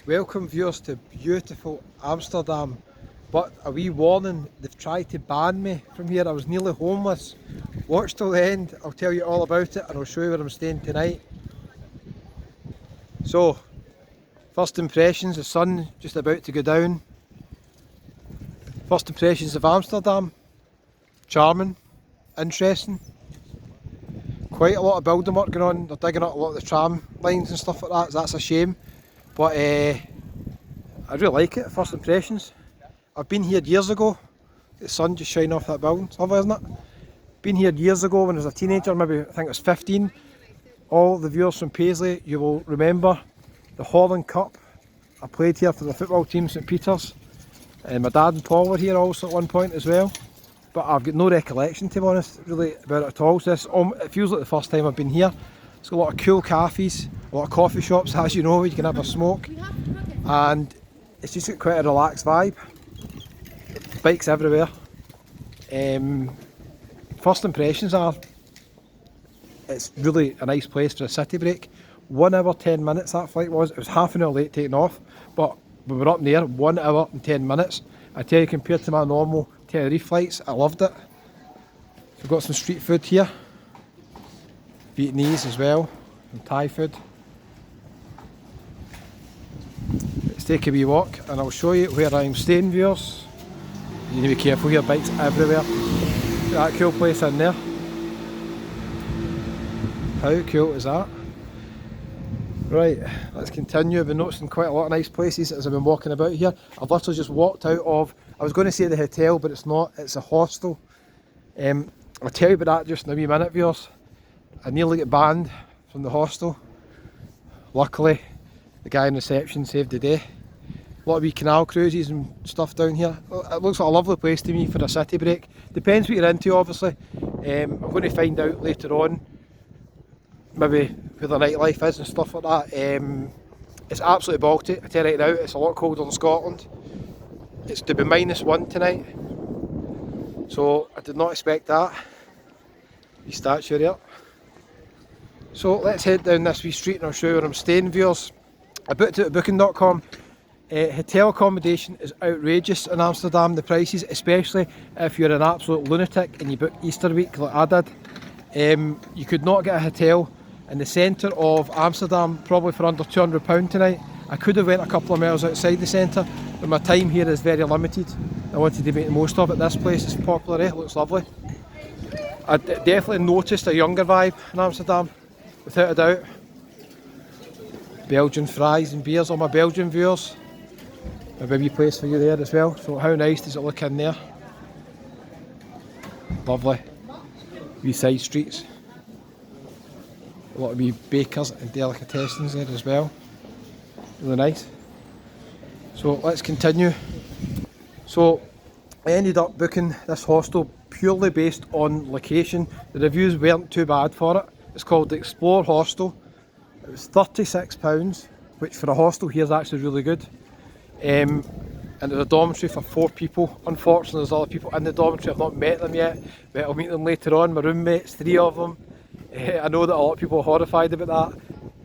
Welcome viewers to beautiful Amsterdam, but a wee warning, they've tried to ban me from here. I was nearly homeless. Watch till the end, I'll tell you all about it and I'll show you where I'm staying tonight. So, first impressions, the sun just about to go down. First impressions of Amsterdam, charming, interesting. Quite a lot of building work going on, they're digging up a lot of the tram lines and stuff like that, so that's a shame. But I really like it, first impressions. I've been here years ago. The sun just shining off that building, it's lovely, isn't it? Been here years ago when I was a teenager, maybe I think it was 15. All the viewers from Paisley, you will remember the Holland Cup. I played here for the football team, St Peters. And my dad and Paul were here also at one point as well. But I've got no recollection, to be honest, really about it at all. So it feels like the first time I've been here. It's got a lot of cool cafes, a lot of coffee shops, as you know, where you can have a smoke. And it's just got quite a relaxed vibe. Bikes everywhere. First impressions are, it's really a nice place for a city break. 1 hour 10 minutes that flight was. It was half an hour late taking off, but we were up in the air 1 hour and 10 minutes. I tell you, compared to my normal Tenerife flights, I loved it. We've got some street food here. Vietnamese as well, and Thai food. Let's take a wee walk and I'll show you where I'm staying, viewers. You need to be careful here, bikes everywhere. Look at that cool place in there. How cool is that? Right, let's continue. I've been noticing quite a lot of nice places as I've been walking about here. I've literally just walked out of, I was going to say the hotel, but it's not, it's a hostel. I'll tell you about that just in a wee minute, viewers. I nearly got banned from the hostel. Luckily, the guy in reception saved the day. A lot of wee canal cruises and stuff down here. It looks like a lovely place to me for a city break. Depends what you're into, obviously. I'm going to find out later on maybe where the nightlife is and stuff like that. It's absolutely Baltic, I tell you right now. It's a lot colder than Scotland. It's to be -1 tonight. So I did not expect that. Wee statue there. So let's head down this wee street and I'll show you where I'm staying, viewers. I booked it at booking.com. Hotel accommodation is outrageous in Amsterdam, the prices, especially if you're an absolute lunatic and you book Easter week like I did. You could not get a hotel in the centre of Amsterdam probably for under £200 tonight. I could have went a couple of miles outside the centre, but my time here is very limited. I wanted to make the most of it. This place is popular, it looks lovely. I definitely noticed a younger vibe in Amsterdam, without a doubt. Belgian fries and beers, all my Belgian viewers. A wee place for you there as well. So how nice does it look in there? Lovely. Wee side streets. A lot of wee bakers and delicatessens there as well. Really nice. So let's continue. So I ended up booking this hostel purely based on location. The reviews weren't too bad for it. It's called the Explore Hostel. It was £36, which for a hostel here is actually really good. And there's a dormitory for 4 people. Unfortunately, there's other people in the dormitory. I've not met them yet, but I'll meet them later on. My roommates, 3 of them. I know that a lot of people are horrified about that.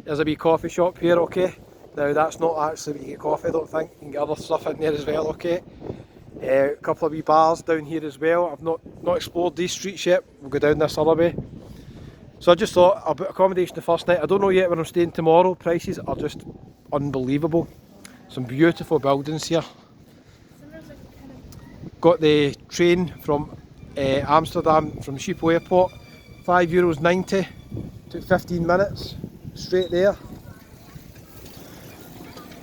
There's a wee coffee shop here, okay? Now that's not actually where you get coffee, I don't think. You can get other stuff in there as well, okay? A couple of wee bars down here as well. I've not explored these streets yet. We'll go down this other way. So I just thought I'll book accommodation the first night. I don't know yet where I'm staying tomorrow. Prices are just unbelievable. Some beautiful buildings here. Got the train from Amsterdam from Schiphol Airport. €5.90. Took 15 minutes. Straight there.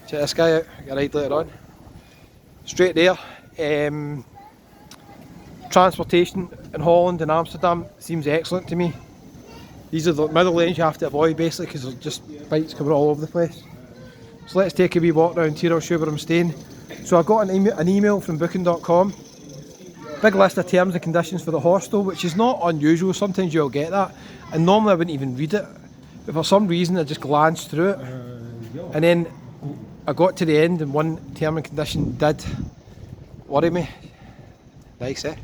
Check this guy out. I'll get a ride later on. Straight there. Transportation in Holland and Amsterdam seems excellent to me. These are the middle lanes you have to avoid basically because there's just bikes coming all over the place. So let's take a wee walk round here, I'll show you where I'm staying. So I got an email from booking.com. Big list of terms and conditions for the hostel, which is not unusual. Sometimes you'll get that. And normally I wouldn't even read it. But for some reason I just glanced through it. And then I got to the end and one term and condition did worry me. Nice, eh?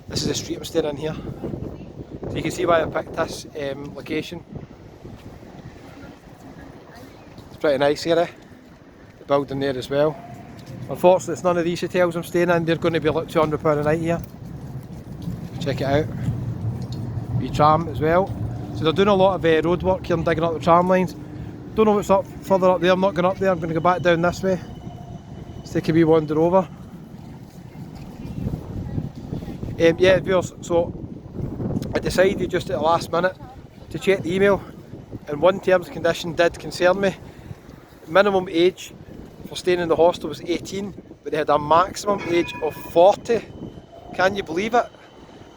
This is the street I'm staying in here. So you can see why I picked this location. It's pretty nice here, eh? The building there as well. Unfortunately, it's none of these hotels I'm staying in. They're going to be like £200 a night here. Check it out. Wee tram as well. So they're doing a lot of road work here and digging up the tram lines. Don't know what's up further up there. I'm not going up there. I'm going to go back down this way. Let's take a wee wander over. Yeah, viewers, so I decided just at the last minute to check the email, and one terms and condition did concern me. Minimum age for staying in the hostel was 18, but they had a maximum age of 40. Can you believe it?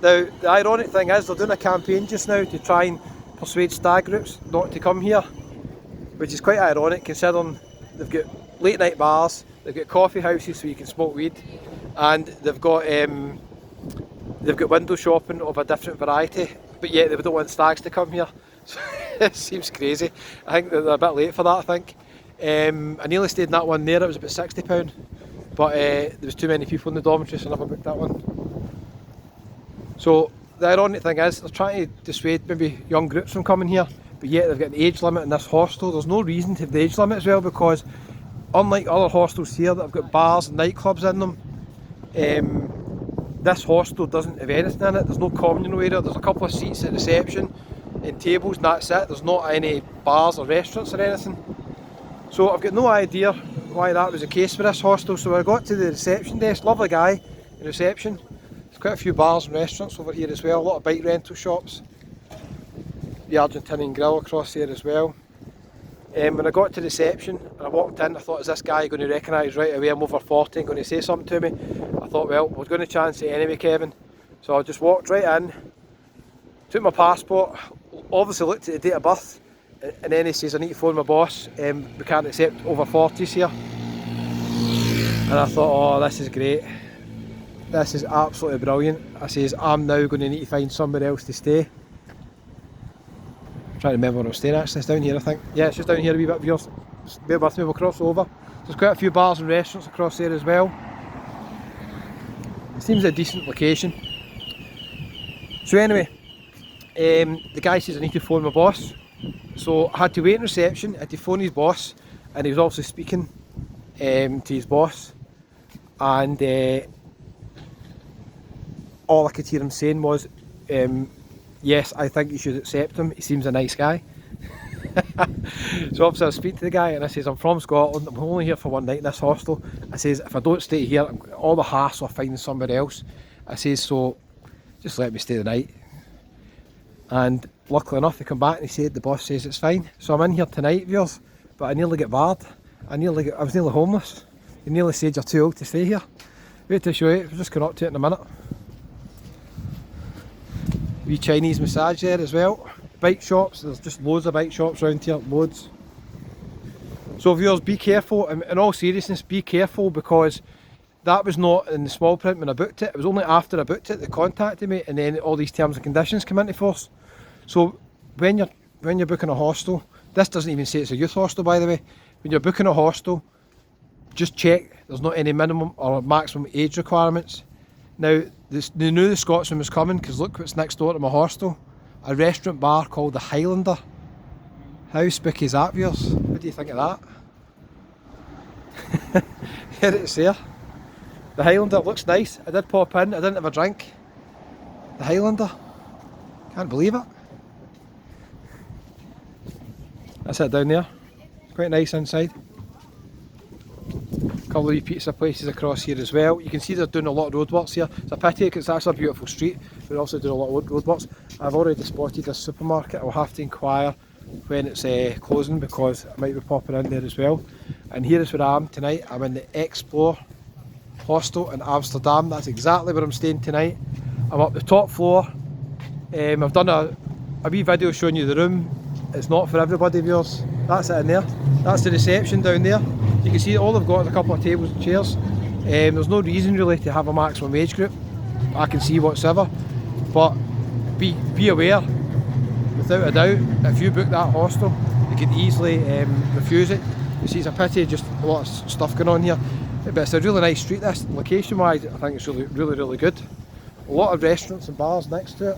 Now, the ironic thing is they're doing a campaign just now to try and persuade stag groups not to come here, which is quite ironic considering they've got late night bars, they've got coffee houses so you can smoke weed, and they've got window shopping of a different variety, but yet they don't want stags to come here. So it seems crazy. I think they're a bit late for that, I think. I nearly stayed in that one there, it was about £60, but there was too many people in the dormitory, so I never booked that one. So the ironic thing is they're trying to dissuade maybe young groups from coming here, but yet they've got an age limit in this hostel. There's no reason to have the age limit as well, because unlike other hostels here that have got bars and nightclubs in them, this hostel doesn't have anything in it. There's no communal area, there's a couple of seats at reception and tables and that's it. There's not any bars or restaurants or anything. So I've got no idea why that was the case for this hostel. So I got to the reception desk, lovely guy in reception. There's quite a few bars and restaurants over here as well, a lot of bike rental shops. The Argentinian grill across there as well. When I got to reception and I walked in, I thought, is this guy going to recognise right away I'm over 40 and going to say something to me? I thought, well, we're going to chance it anyway, Kevin. So I just walked right in, took my passport, obviously looked at the date of birth, and then he says I need to phone my boss, we can't accept over 40s here. And I thought, oh, this is great. This is absolutely brilliant. I says, I'm now going to need to find somewhere else to stay. I'm trying to remember where I'm staying actually, it's down here I think. Yeah, it's just down here a wee bit of yours. Bear with me, we'll cross over. There's quite a few bars and restaurants across there as well. It seems a decent location. So anyway, the guy says I need to phone my boss. So I had to wait in reception, I had to phone his boss, and he was also speaking to his boss, and all I could hear him saying was, yes, I think you should accept him, he seems a nice guy. So obviously I speak to the guy and I says, I'm from Scotland, I'm only here for one night in this hostel. I says, if I don't stay here, I'm all the hassle of finding somewhere else. I says, so just let me stay the night. And luckily enough they come back and he said, the boss says it's fine. So I'm in here tonight, viewers, but I nearly get barred. I was nearly homeless. He nearly said you're too old to stay here. Wait to show you, we're just going up to it in a minute. Wee Chinese massage there as well. Bike shops, there's just loads of bike shops around here, loads. So viewers, be careful, in all seriousness, be careful, because that was not in the small print when I booked it. It was only after I booked it they contacted me, and then all these terms and conditions come into force. So when you're booking a hostel, this doesn't even say it's a youth hostel by the way, when you're booking a hostel, just check there's not any minimum or maximum age requirements. Now, they knew the Scotsman was coming because look what's next door to my hostel. A restaurant bar called the Highlander. How spooky is that, viewers? What do you think of that? Here it is there. The Highlander looks nice. I did pop in, I didn't have a drink. The Highlander. Can't believe it. That's it down there. It's quite nice inside. A couple of wee pizza places across here as well. You can see they're doing a lot of roadworks here. It's a pity because it's actually a beautiful street. They're also doing a lot of roadworks. I've already spotted this supermarket. I'll have to inquire when it's closing because I might be popping in there as well. And here is where I am tonight. I'm in the Explore Hostel in Amsterdam. That's exactly where I'm staying tonight. I'm up the top floor. I've done a wee video showing you the room. It's not for everybody, viewers. That's it in there. That's the reception down there. You can see all they've got is a couple of tables and chairs. There's no reason really to have a maximum age group. I can see whatsoever. But be aware, without a doubt, if you book that hostel, you can easily refuse it. You see, it's a pity, just a lot of stuff going on here. But it's a really nice street, this. Location-wise, I think it's really good. A lot of restaurants and bars next to it.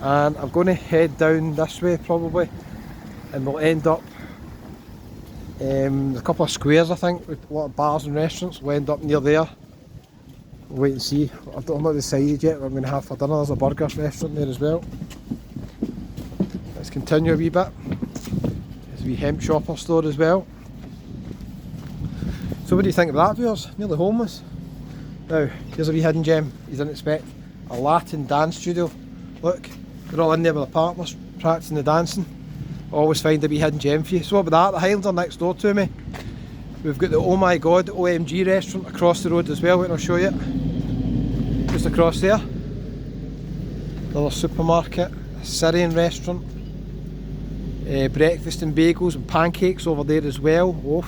And I'm going to head down this way probably, and we'll end up There's a couple of squares I think with a lot of bars and restaurants. We'll end up near there. We'll wait and see. I'm not decided yet what I'm going to have for dinner. There's a burgers restaurant there as well. Let's continue a wee bit. There's a wee hemp shopper store as well. So what do you think of that, viewers? Nearly homeless. Now, here's a wee hidden gem you didn't expect. A Latin dance studio. Look, they're all in there with their partners, practicing the dancing. Always find a wee hidden gem for you. So what about that? The Highlands are next door to me. We've got the Oh My God OMG restaurant across the road as well, wait, I'll show you. Just across there. Another supermarket, a Syrian restaurant. Breakfast and bagels and pancakes over there as well. Oof,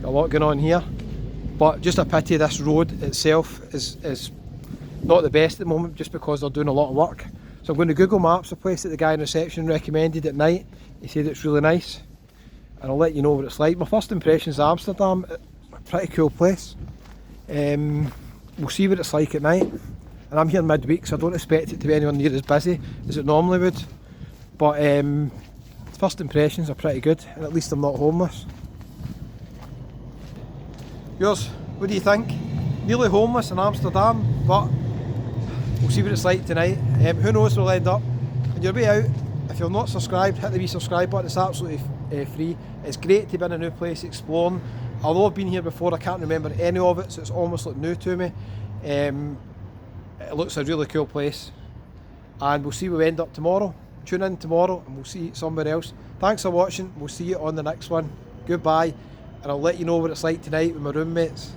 got a lot going on here. But just a pity this road itself is not the best at the moment, just because they're doing a lot of work. So I'm going to Google Maps the place that the guy in reception recommended at night. He said it's really nice, and I'll let you know what it's like. My first impressions of Amsterdam, a pretty cool place. We'll see what it's like at night. And I'm here midweek, so I don't expect it to be anywhere near as busy as it normally would. But first impressions are pretty good, and at least I'm not homeless. Yours, what do you think? Nearly homeless in Amsterdam, but we'll see what it's like tonight. Who knows where we'll end up. On your way out, if you're not subscribed, hit the wee subscribe button. It's absolutely free. It's great to be in a new place, exploring. Although I've been here before, I can't remember any of it, so it's almost like new to me. It looks a really cool place, and we'll see where we end up tomorrow. Tune in tomorrow and we'll see somewhere else. Thanks for watching. We'll see you on the next one. Goodbye, and I'll let you know what it's like tonight with my roommates.